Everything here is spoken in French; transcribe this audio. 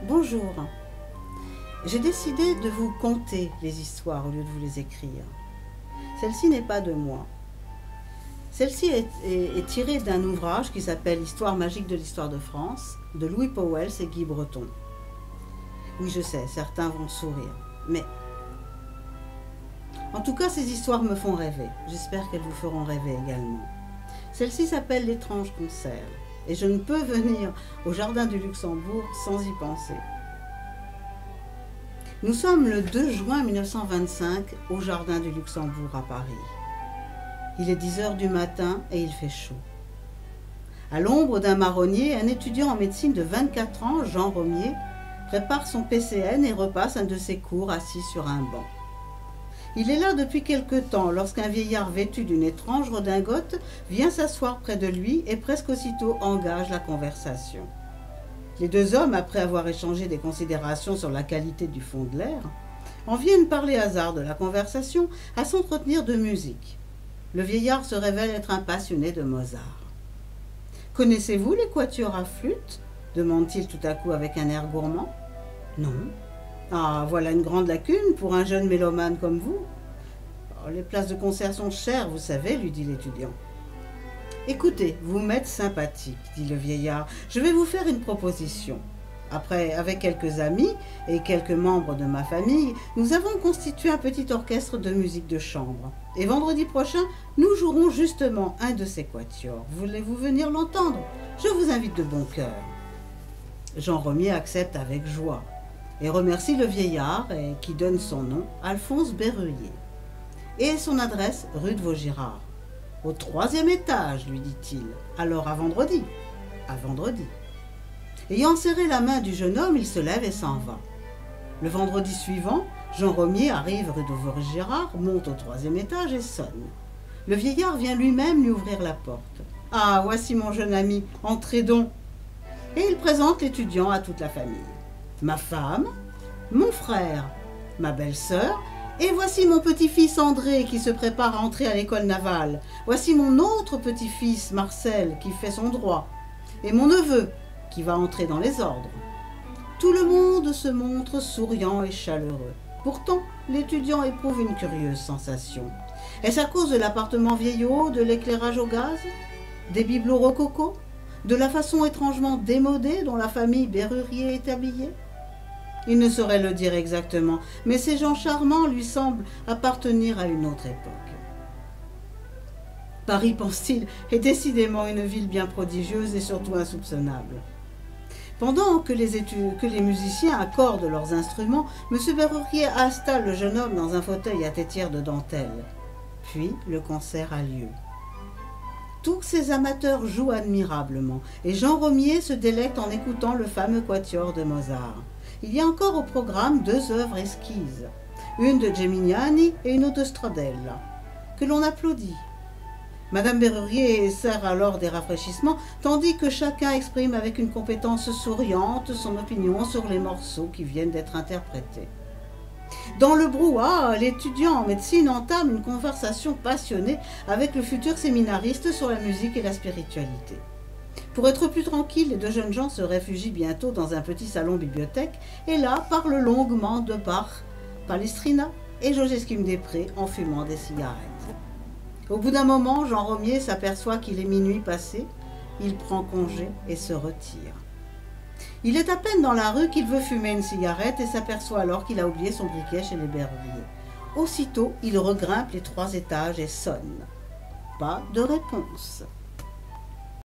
Bonjour. J'ai décidé de vous conter les histoires au lieu de vous les écrire. Celle-ci n'est pas de moi. Celle-ci est tirée d'un ouvrage qui s'appelle Histoire magique de l'histoire de France, de Louis Pauwels et Guy Breton. Oui, je sais, certains vont sourire, mais... En tout cas, ces histoires me font rêver. J'espère qu'elles vous feront rêver également. Celle-ci s'appelle L'étrange concert, et je ne peux venir au Jardin du Luxembourg sans y penser. Nous sommes le 2 juin 1925 au Jardin du Luxembourg à Paris. Il est 10 h du matin et il fait chaud. À l'ombre d'un marronnier, un étudiant en médecine de 24 ans, Jean Romier, prépare son PCN et repasse un de ses cours assis sur un banc. Il est là depuis quelque temps lorsqu'un vieillard vêtu d'une étrange redingote vient s'asseoir près de lui et presque aussitôt engage la conversation. Les deux hommes, après avoir échangé des considérations sur la qualité du fond de l'air, en viennent par les hasards de la conversation à s'entretenir de musique. Le vieillard se révèle être un passionné de Mozart. « Connaissez-vous les quatuors à flûte ?» demande-t-il tout à coup avec un air gourmand. « Non. » « Ah, voilà une grande lacune pour un jeune mélomane comme vous. Oh, les places de concert sont chères, vous savez, lui dit l'étudiant. « Écoutez, vous m'êtes sympathique, dit le vieillard. Je vais vous faire une proposition. Après, avec quelques amis et quelques membres de ma famille, nous avons constitué un petit orchestre de musique de chambre. Et vendredi prochain, nous jouerons justement un de ces quatuors. Voulez-vous venir l'entendre? Je vous invite de bon cœur. » Jean Romier accepte avec joie et remercie le vieillard qui donne son nom, Alphonse Berruyer. Et son adresse, rue de Vaugirard. « Au 3e étage, lui dit-il. Alors à vendredi. » À vendredi. Ayant serré la main du jeune homme, il se lève et s'en va. Le vendredi suivant, Jean Romier arrive rue de Vaugirard, monte au 3e étage et sonne. Le vieillard vient lui-même lui ouvrir la porte. « Ah, voici mon jeune ami, entrez donc. » Et il présente l'étudiant à toute la famille. Ma femme, mon frère, ma belle-sœur, et voici mon petit-fils André qui se prépare à entrer à l'école navale. Voici mon autre petit-fils Marcel qui fait son droit, et mon neveu qui va entrer dans les ordres. Tout le monde se montre souriant et chaleureux. Pourtant, l'étudiant éprouve une curieuse sensation. Est-ce à cause de l'appartement vieillot, de l'éclairage au gaz, des bibelots rococo, de la façon étrangement démodée dont la famille Berruyer est habillée? Il ne saurait le dire exactement, mais ces gens charmants lui semblent appartenir à une autre époque. Paris, pense-t-il, est décidément une ville bien prodigieuse et surtout insoupçonnable. Pendant que les musiciens accordent leurs instruments, M. Berruyer installe le jeune homme dans un fauteuil à tétière de dentelle. Puis le concert a lieu. Tous ces amateurs jouent admirablement, et Jean Romier se délecte en écoutant le fameux quatuor de Mozart. Il y a encore au programme 2 œuvres esquises, une de Geminiani et une autre de Stradella, que l'on applaudit. Madame Berruyer sert alors des rafraîchissements, tandis que chacun exprime avec une compétence souriante son opinion sur les morceaux qui viennent d'être interprétés. Dans le brouhaha, l'étudiant en médecine entame une conversation passionnée avec le futur séminariste sur la musique et la spiritualité. Pour être plus tranquille, les deux jeunes gens se réfugient bientôt dans un petit salon-bibliothèque et là parlent longuement de Bach, Palestrina et Joachim-des-Prés en fumant des cigarettes. Au bout d'un moment, Jean Romier s'aperçoit qu'il est minuit passé, il prend congé et se retire. Il est à peine dans la rue qu'il veut fumer une cigarette et s'aperçoit alors qu'il a oublié son briquet chez les Berruyer. Aussitôt, il regrimpe les 3 étages et sonne. Pas de réponse.